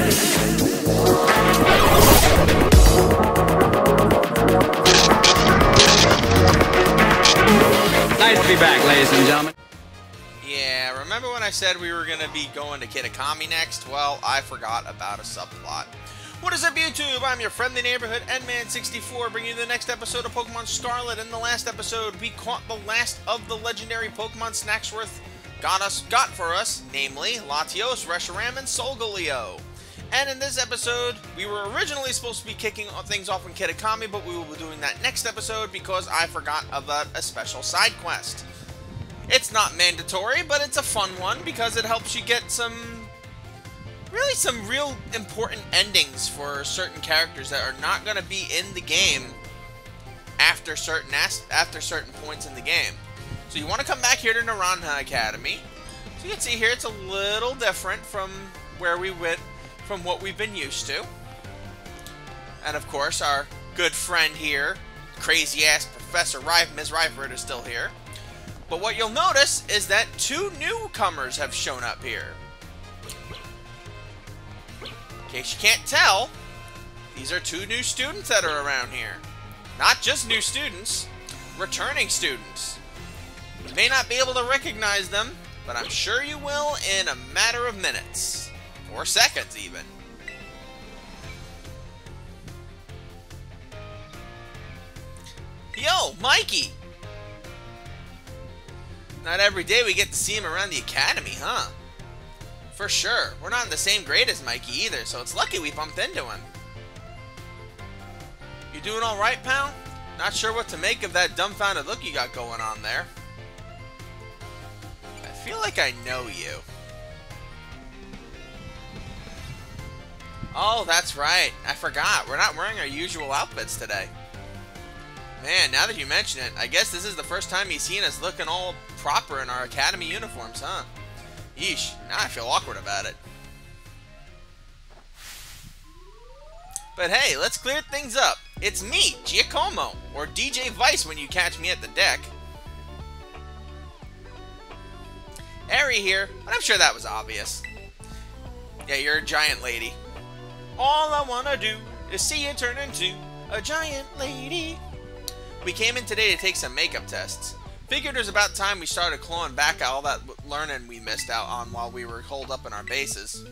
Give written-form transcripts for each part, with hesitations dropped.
Nice to be back, ladies and gentlemen. Yeah, remember when I said we were going to be going to KEEEEEEEEEDS next? Well, I forgot about a subplot. What is up, YouTube? I'm your friendly neighborhood Endman64, bringing you the next episode of Pokemon Scarlet. In the last episode, we caught the last of the legendary Pokemon Snacksworth got for us, namely Latios, Reshiram, and Solgaleo. And in this episode, we were originally supposed to be kicking things off in Kitakami, but we will be doing that next episode because I forgot about a special side quest. It's not mandatory, but it's a fun one because it helps you get some real important endings for certain characters that are not going to be in the game after certain points in the game. So you want to come back here to Naranja Academy. So you can see here it's a little different from where we went, from what we've been used to. And of course, our good friend here, crazy-ass Professor Ms. Ryford, is still here. But what you'll notice is that two newcomers have shown up here. In case you can't tell, these are two new students that are around here. Not just new students, returning students. You may not be able to recognize them, but I'm sure you will in a matter of minutes. Or seconds, even. Yo, Mikey! Not every day we get to see him around the academy, huh? For sure. We're not in the same grade as Mikey either, so it's lucky we bumped into him. You doing alright, pal? Not sure what to make of that dumbfounded look you got going on there. I feel like I know you. Oh, that's right. I forgot. We're not wearing our usual outfits today. Man, now that you mention it, I guess this is the first time you've seen us looking all proper in our academy uniforms, huh? Yeesh, now I feel awkward about it. But hey, let's clear things up. It's me, Giacomo, or DJ Vice when you catch me at the deck. Eri here, but I'm sure that was obvious. Yeah, you're a giant lady. All I wanna do is see you turn into a giant lady. We came in today to take some makeup tests. Figured it was about time we started clawing back all that learning we missed out on while we were holed up in our bases.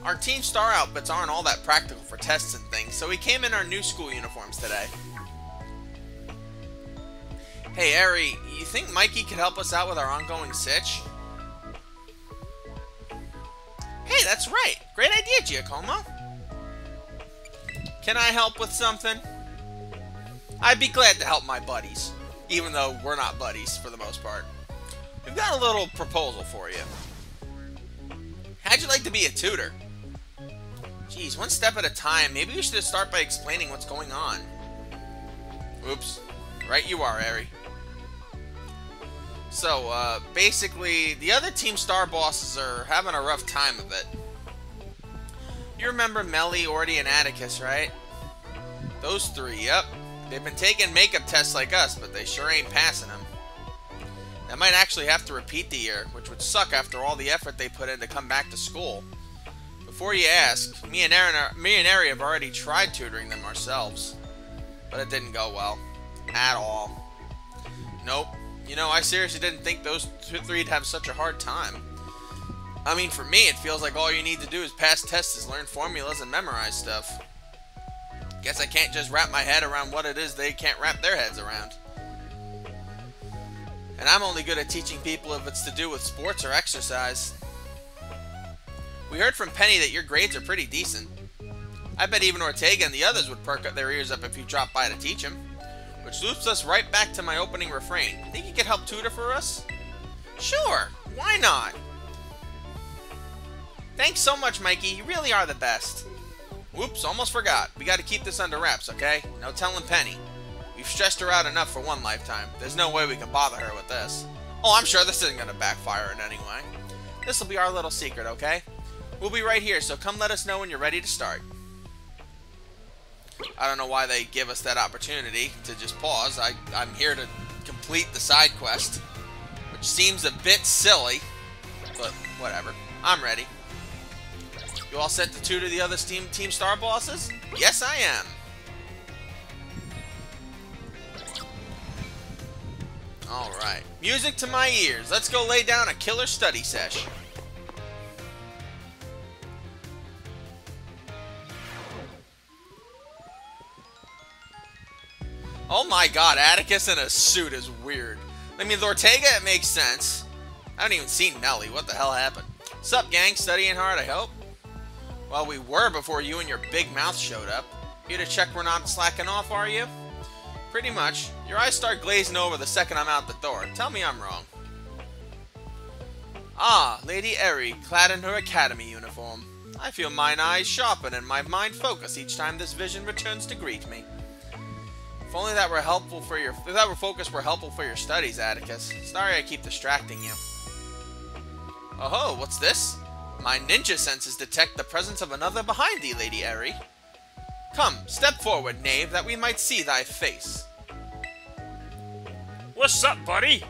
Our Team Star outfits aren't all that practical for tests and things, so we came in our new school uniforms today. Hey, Eri, you think Mikey could help us out with our ongoing sitch? Hey, that's right! Great idea, Giacomo! Can I help with something? I'd be glad to help my buddies, even though we're not buddies for the most part. We've got a little proposal for you. How'd you like to be a tutor? Geez, one step at a time. Maybe we should start by explaining what's going on. Oops. Right you are, Eri. So, basically, the other Team Star bosses are having a rough time of it. You remember Melly, Orty, and Atticus, right? Those three, yep. They've been taking makeup tests like us, but they sure ain't passing them. They might actually have to repeat the year, which would suck after all the effort they put in to come back to school. Before you ask, me and Eri have already tried tutoring them ourselves. But it didn't go well. At all. Nope. You know, I seriously didn't think those three'd have such a hard time. I mean, for me, it feels like all you need to do is pass tests, learn formulas, and memorize stuff. Guess I can't just wrap my head around what it is they can't wrap their heads around. And I'm only good at teaching people if it's to do with sports or exercise. We heard from Penny that your grades are pretty decent. I bet even Ortega and the others would perk up their ears up if you dropped by to teach them. Which loops us right back to my opening refrain. Think you could help tutor for us? Sure, why not? Thanks so much, Mikey. You really are the best. Whoops, almost forgot. We gotta keep this under wraps, okay? No telling Penny. We've stressed her out enough for one lifetime. There's no way we can bother her with this. Oh, I'm sure this isn't gonna backfire in any way. This'll be our little secret, okay? We'll be right here, so come let us know when you're ready to start. I don't know why they give us that opportunity to just pause. I'm here to complete the side quest, which seems a bit silly, but whatever. I'm ready. You all set to tutor the other Team Star bosses? Yes, I am. Alright. Music to my ears. Let's go lay down a killer study sesh. Oh my god, Atticus in a suit is weird. I mean, with Ortega, it makes sense. I haven't even seen Melly. What the hell happened? Sup, gang? Studying hard, I hope? Well, we were before you and your big mouth showed up. Here to check we're not slacking off, are you? Pretty much. Your eyes start glazing over the second I'm out the door. Tell me I'm wrong. Ah, Lady Eri, clad in her academy uniform. I feel mine eyes sharpen and my mind focus each time this vision returns to greet me. If only that were helpful for your helpful for your studies, Atticus. Sorry I keep distracting you. Oh, what's this? My ninja senses detect the presence of another behind thee, Lady Eri. Come, step forward, knave, that we might see thy face. What's up, buddy?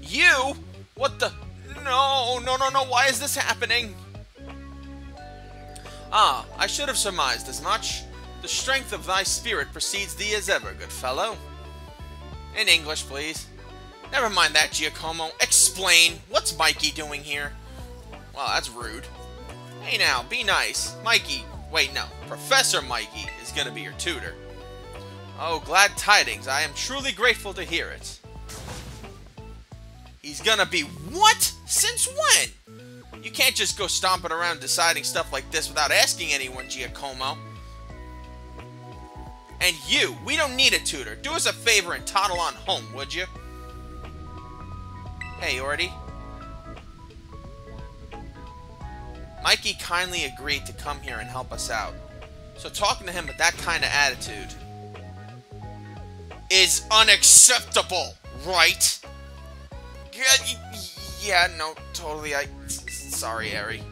You? What the? No, why is this happening? Ah, I should have surmised as much. The strength of thy spirit precedes thee as ever, good fellow. In English, please. Never mind that, Giacomo. Explain. What's Mikey doing here? Well, that's rude. Hey now, be nice. Mikey, wait, no. Professor Mikey is gonna be your tutor. Oh, glad tidings. I am truly grateful to hear it. He's gonna be what? Since when? You can't just go stomping around deciding stuff like this without asking anyone, Giacomo. And you, we don't need a tutor. Do us a favor and toddle on home, would you? Hey, Orty. Mikey kindly agreed to come here and help us out. So talking to him with that kind of attitude is unacceptable, right? Yeah, no, totally, sorry, Eri.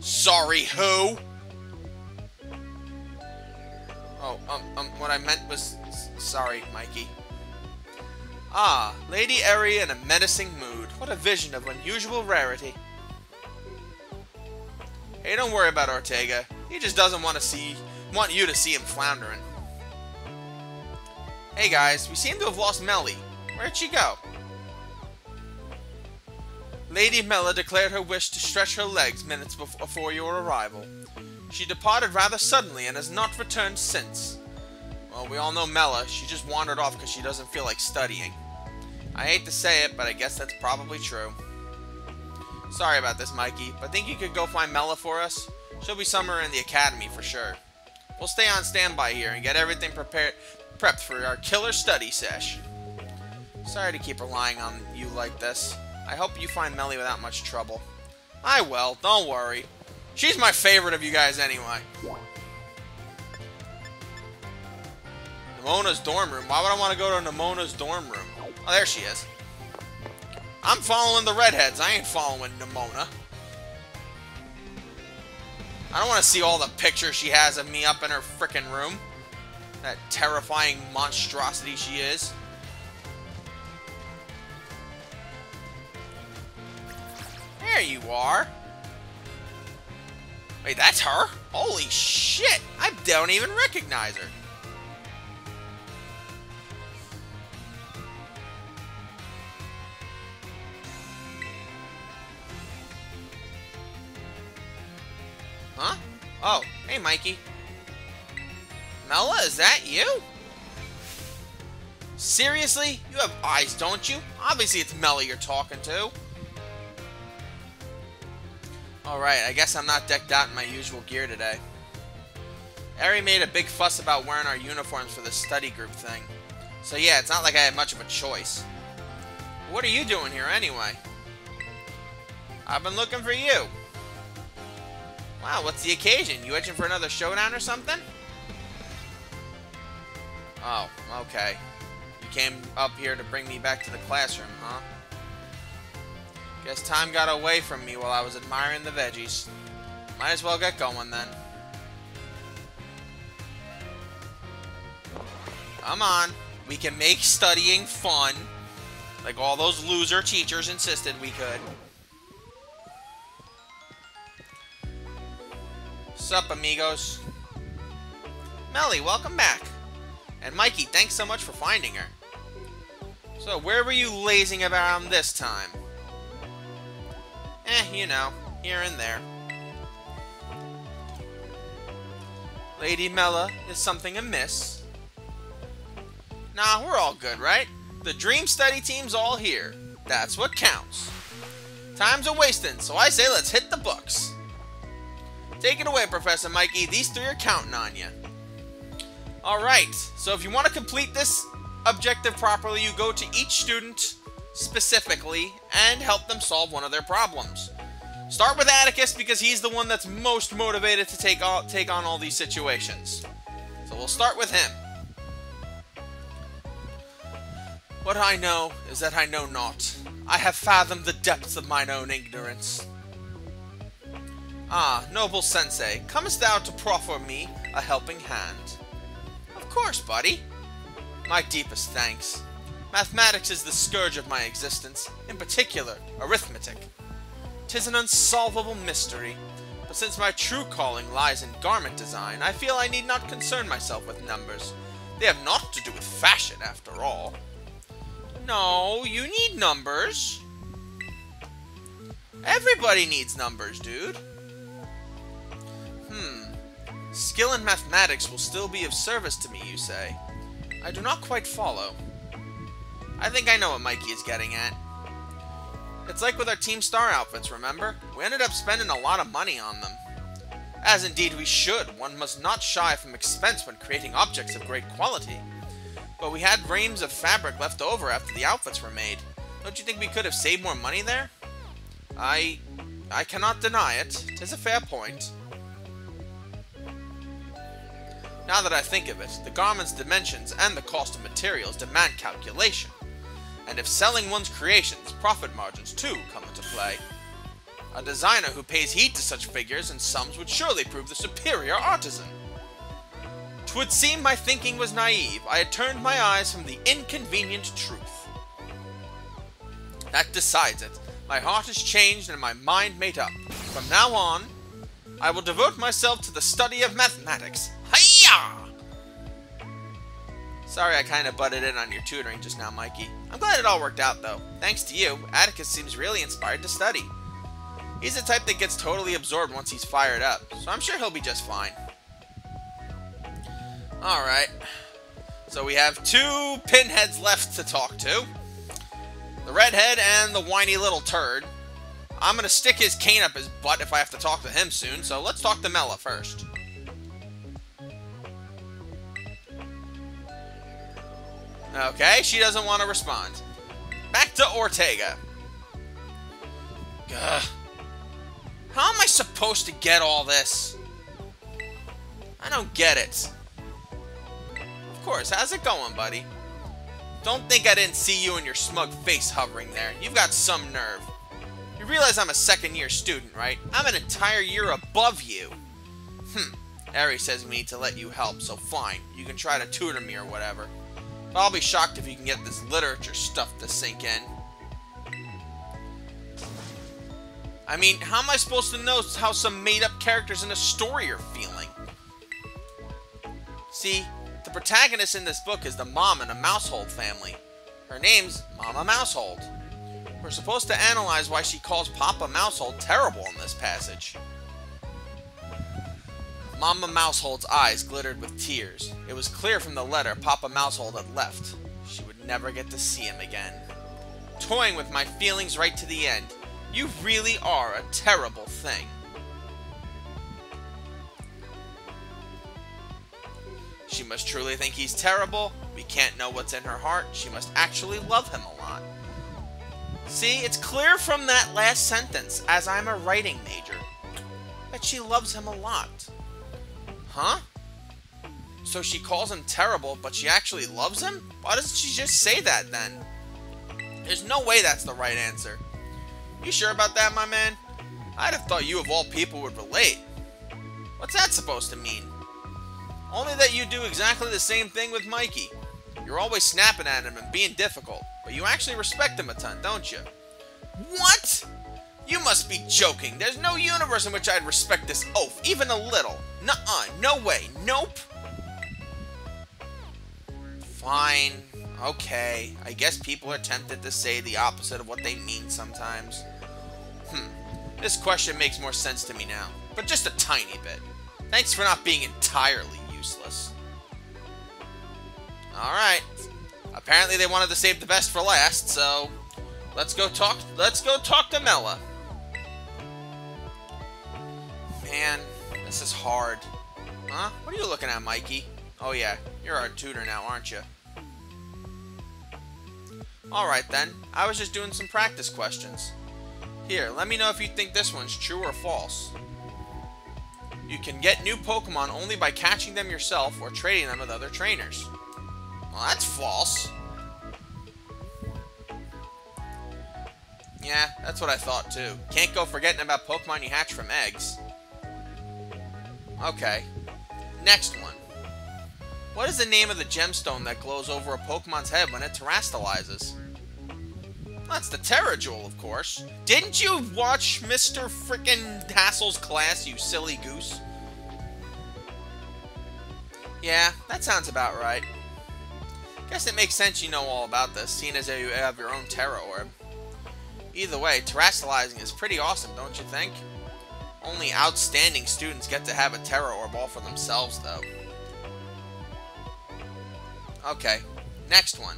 Sorry, who? Oh, what I meant was, sorry, Mikey. Ah, Lady Eri in a menacing mood. What a vision of unusual rarity. Hey, don't worry about Ortega. He just doesn't want you to see him floundering. Hey guys, we seem to have lost Melly. Where'd she go? Lady Mela declared her wish to stretch her legs minutes before your arrival. She departed rather suddenly and has not returned since. Well, we all know Mela. She just wandered off because she doesn't feel like studying. I hate to say it, but I guess that's probably true. Sorry about this, Mikey, but think you could go find Mela for us? She'll be somewhere in the academy for sure. We'll stay on standby here and get everything prepped for our killer study sesh. Sorry to keep relying on you like this. I hope you find Melly without much trouble. I will, don't worry. She's my favorite of you guys anyway. Nemona's dorm room. Why would I want to go to Nemona's dorm room? Oh, there she is. I'm following the redheads. I ain't following Nemona. I don't want to see all the pictures she has of me up in her frickin' room. That terrifying monstrosity she is. There you are. Wait, that's her? Holy shit! I don't even recognize her. Huh? Oh, hey Mikey. Mela, is that you? Seriously? You have eyes, don't you? Obviously it's Mela you're talking to. Alright, I guess I'm not decked out in my usual gear today. Eri made a big fuss about wearing our uniforms for the study group thing. So yeah, it's not like I had much of a choice. What are you doing here anyway? I've been looking for you. Wow, what's the occasion? You itching for another showdown or something? Oh, okay. You came up here to bring me back to the classroom, huh? Guess time got away from me while I was admiring the veggies. Might as well get going then. Come on. We can make studying fun. Like all those loser teachers insisted we could. Sup, amigos? Melly, welcome back. And Mikey, thanks so much for finding her. So, where were you lazing around this time? You know, here and there. Lady Mella, is something amiss? Nah, we're all good, right? The Dream Study team's all here. That's what counts. Time's a-wasting, so I say let's hit the books. Take it away, Professor Mikey. These three are counting on you. Alright, so if you want to complete this objective properly, you go to each student specifically and help them solve one of their problems. Start with Atticus because he's the one that's most motivated to take on all these situations. So we'll start with him. What I know is that I know not. I have fathomed the depths of mine own ignorance. Ah, noble sensei, comest thou to proffer me a helping hand? Of course, buddy. My deepest thanks. Mathematics is the scourge of my existence, in particular, arithmetic. 'Tis an unsolvable mystery, but since my true calling lies in garment design, I feel I need not concern myself with numbers. They have naught to do with fashion, after all. No, you need numbers. Everybody needs numbers, dude. Skill in mathematics will still be of service to me, you say? I do not quite follow. I think I know what Mikey is getting at. It's like with our Team Star outfits, remember? We ended up spending a lot of money on them. As indeed we should. One must not shy from expense when creating objects of great quality. But we had reams of fabric left over after the outfits were made. Don't you think we could have saved more money there? I cannot deny it. 'Tis a fair point. Now that I think of it, the garment's dimensions and the cost of materials demand calculation. And if selling one's creations, profit margins too come into play. A designer who pays heed to such figures and sums would surely prove the superior artisan. 'Twould seem my thinking was naive. I had turned my eyes from the inconvenient truth. That decides it. My heart is changed and my mind made up. From now on, I will devote myself to the study of mathematics. Hiya! Sorry I kind of butted in on your tutoring just now, Mikey. I'm glad it all worked out, though. Thanks to you, Atticus seems really inspired to study. He's the type that gets totally absorbed once he's fired up, so I'm sure he'll be just fine. Alright. So we have two pinheads left to talk to. The redhead and the whiny little turd. I'm gonna stick his cane up his butt if I have to talk to him soon, so let's talk to Mella first. Okay, she doesn't want to respond. Back to Ortega. Ugh. How am I supposed to get all this? I don't get it. Of course, how's it going, buddy? Don't think I didn't see you and your smug face hovering there. You've got some nerve. You realize I'm a second-year student, right? I'm an entire year above you. Ari says we need to let you help, so fine. You can try to tutor me or whatever. But I'll be shocked if you can get this literature stuff to sink in. I mean, how am I supposed to know how some made-up characters in a story are feeling? See, the protagonist in this book is the mom in a Mousehold family. Her name's Mama Mousehold. We're supposed to analyze why she calls Papa Mousehold terrible in this passage. Mama Mousehold's eyes glittered with tears. It was clear from the letter Papa Mousehold had left. She would never get to see him again. Toying with my feelings right to the end. You really are a terrible thing. She must truly think he's terrible. We can't know what's in her heart. She must actually love him a lot. See, it's clear from that last sentence, as I'm a writing major, that she loves him a lot. Huh? So she calls him terrible, but she actually loves him? Why doesn't she just say that then? There's no way that's the right answer. You sure about that, my man? I'd have thought you of all people would relate. What's that supposed to mean? Only that you do exactly the same thing with Mikey. You're always snapping at him and being difficult, but But you actually respect them a ton, don't you? What? You must be joking. There's no universe in which I'd respect this oaf, even a little. Nuh-uh, no way, nope. Fine, okay. I guess people are tempted to say the opposite of what they mean sometimes. This question makes more sense to me now, but just a tiny bit. Thanks for not being entirely useless. Alright. Apparently they wanted to save the best for last, so let's go talk to Mela. Man, this is hard. Huh? What are you looking at, Mikey? Oh yeah, you're our tutor now, aren't you? Alright then, I was just doing some practice questions. Here, let me know if you think this one's true or false. You can get new Pokemon only by catching them yourself or trading them with other trainers. Well, that's false. Yeah, that's what I thought too. Can't go forgetting about Pokemon you hatch from eggs. Okay. Next one. What is the name of the gemstone that glows over a Pokemon's head when it terastallizes? That's the Terra Jewel, of course. Didn't you watch Mr. Frickin' Hassel's class, you silly goose? Yeah, that sounds about right. Guess it makes sense you know all about this, seeing as you have your own Terra Orb. Either way, terastallizing is pretty awesome, don't you think? Only outstanding students get to have a Terra Orb all for themselves, though. Okay, next one.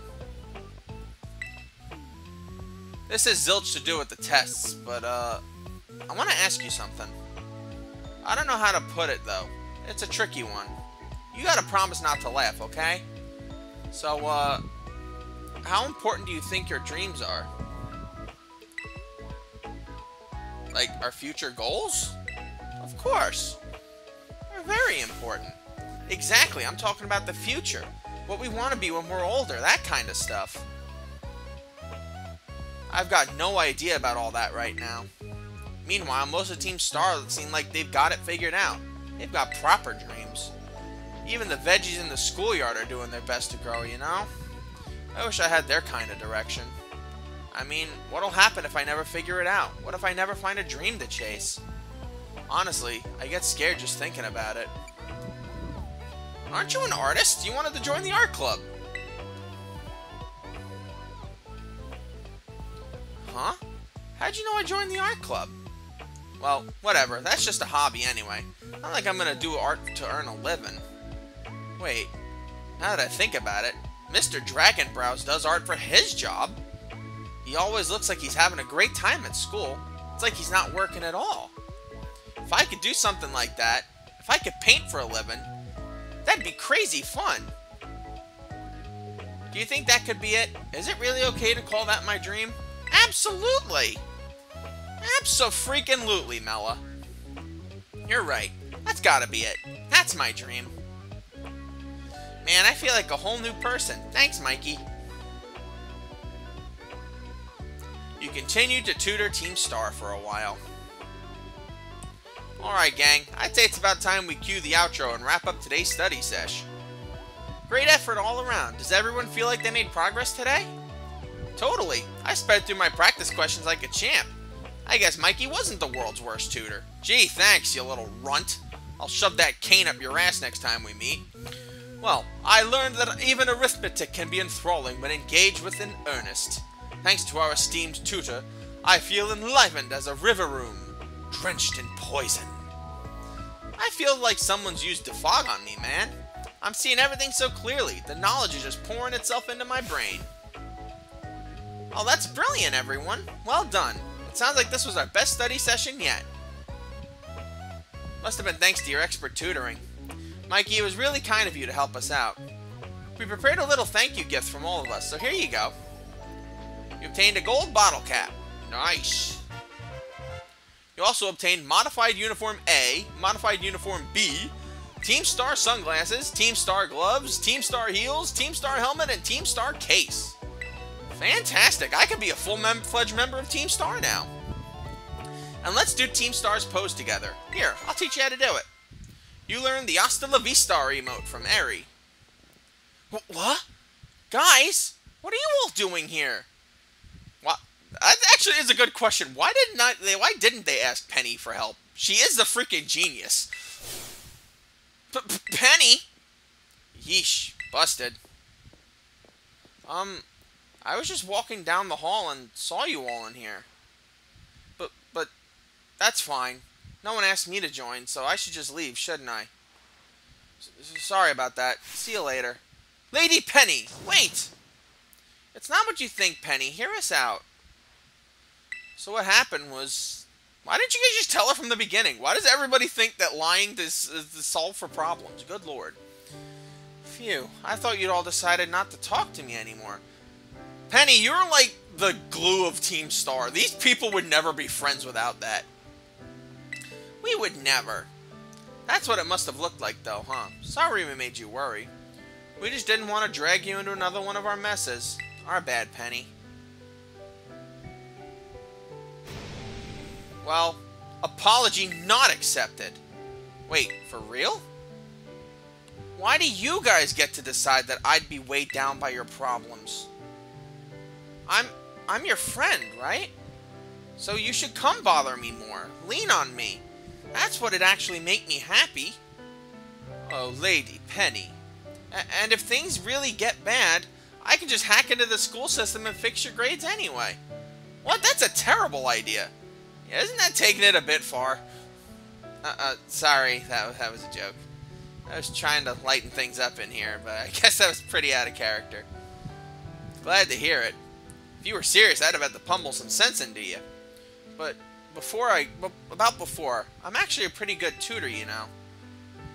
This has zilch to do with the tests, but, I want to ask you something. I don't know how to put it, though. It's a tricky one. You gotta promise not to laugh, okay? So, how important do you think your dreams are? Like, our future goals? Of course. They're very important. Exactly, I'm talking about the future. What we want to be when we're older, that kind of stuff. I've got no idea about all that right now. Meanwhile, most of Team Scarlet seem like they've got it figured out. They've got proper dreams. Even the veggies in the schoolyard are doing their best to grow, you know? I wish I had their kind of direction. I mean, what'll happen if I never figure it out? What if I never find a dream to chase? Honestly, I get scared just thinking about it. Aren't you an artist? You wanted to join the art club. Huh? How'd you know I joined the art club? Well, whatever. That's just a hobby anyway. Not like I'm gonna do art to earn a living. Wait, now that I think about it, Mr. Dragonbrows does art for his job. He always looks like he's having a great time at school. It's like he's not working at all. If I could do something like that, if I could paint for a living, that'd be crazy fun. Do you think that could be it? Is it really okay to call that my dream? Absolutely! Abso-freaking-lutely, Mela. You're right. That's gotta be it. That's my dream. Man, I feel like a whole new person. Thanks, Mikey. You continued to tutor Team Star for a while. Alright, gang. I'd say it's about time we cue the outro and wrap up today's study sesh. Great effort all around. Does everyone feel like they made progress today? Totally. I sped through my practice questions like a champ. I guess Mikey wasn't the world's worst tutor. Gee, thanks, you little runt. I'll shove that cane up your ass next time we meet. Well, I learned that even arithmetic can be enthralling when engaged with in earnest. Thanks to our esteemed tutor, I feel enlivened as a river room, drenched in poison. I feel like someone's used defog on me, man. I'm seeing everything so clearly. The knowledge is just pouring itself into my brain. Oh, that's brilliant, everyone. Well done. It sounds like this was our best study session yet. Must have been thanks to your expert tutoring. Mikey, it was really kind of you to help us out. We prepared a little thank you gift from all of us, so here you go. You obtained a gold bottle cap. Nice. You also obtained Modified Uniform A, Modified Uniform B, Team Star sunglasses, Team Star gloves, Team Star heels, Team Star helmet, and Team Star case. Fantastic. I could be a full-fledged member of Team Star now. And let's do Team Star's pose together. Here, I'll teach you how to do it. You learned the Hasta La Vista emote from Eri. What? Guys? What are you all doing here? What? That actually is a good question. Why didn't they ask Penny for help? She is the freaking genius. Penny? Yeesh. Busted. I was just walking down the hall and saw you all in here. But that's fine. No one asked me to join, so I should just leave, shouldn't I? Sorry about that. See you later. Lady Penny! Wait! It's not what you think, Penny. Hear us out. So what happened was... Why didn't you guys just tell her from the beginning? Why does everybody think that lying is the solve for problems? Good lord. Phew. I thought you'd all decided not to talk to me anymore. Penny, you're like the glue of Team Star. These people would never be friends without that. We would never. That's what it must have looked like, though, huh? Sorry we made you worry. We just didn't want to drag you into another one of our messes. Our bad, Penny. Well, apology not accepted. Wait, for real? Why do you guys get to decide that I'd be weighed down by your problems? I'm your friend, right? So you should come bother me more. Lean on me. That's what'd actually make me happy. Oh, Lady Penny. And if things really get bad, I can just hack into the school system and fix your grades anyway. What? That's a terrible idea. Yeah, isn't that taking it a bit far? Sorry, that was a joke. I was trying to lighten things up in here, but I guess that was pretty out of character. Glad to hear it. If you were serious, I'd have had to pummel some sense into you. But before, I'm actually a pretty good tutor, you know.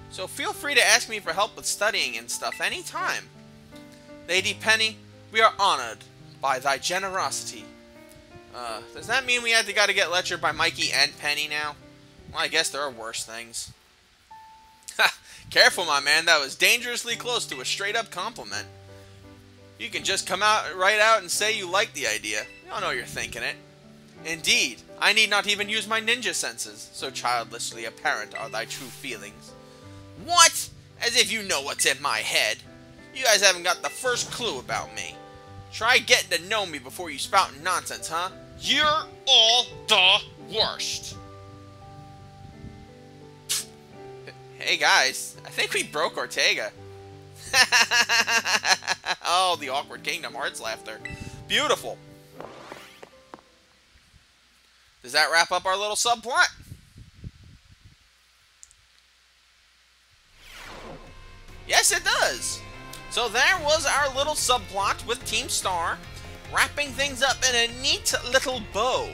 So feel free to ask me for help with studying and stuff anytime. Lady Penny, we are honored by thy generosity. Does that mean we gotta get lectured by Mikey and Penny now? Well, I guess there are worse things. Ha! Careful, my man. That was dangerously close to a straight-up compliment. You can just come right out and say you like the idea. We all know you're thinking it. Indeed, I need not even use my ninja senses, so childishly apparent are thy true feelings. What? As if you know what's in my head. You guys haven't got the first clue about me. Try getting to know me before you spout nonsense, huh? You're all the worst. Hey guys, I think we broke Ortega. Oh, the awkward Kingdom Hearts laughter. Beautiful. Does that wrap up our little subplot? Yes, it does. So there was our little subplot with Team Star, wrapping things up in a neat little bow.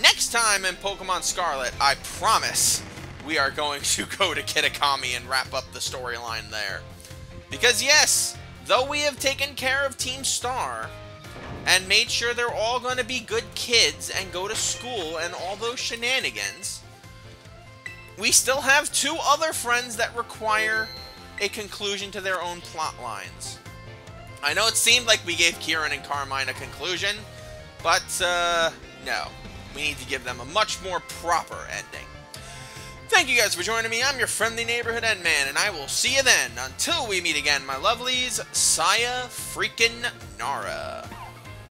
Next time in Pokemon Scarlet, I promise we are going to go to Kitakami and wrap up the storyline there. Because yes, though we have taken care of Team Star and made sure they're all going to be good kids and go to school and all those shenanigans, we still have two other friends that require a conclusion to their own plot lines. I know it seemed like we gave Kieran and Carmine a conclusion, but no. We need to give them a much more proper ending. Thank you guys for joining me. I'm your friendly neighborhood Endman, and I will see you then. Until we meet again, my lovelies, Saya freaking Nara.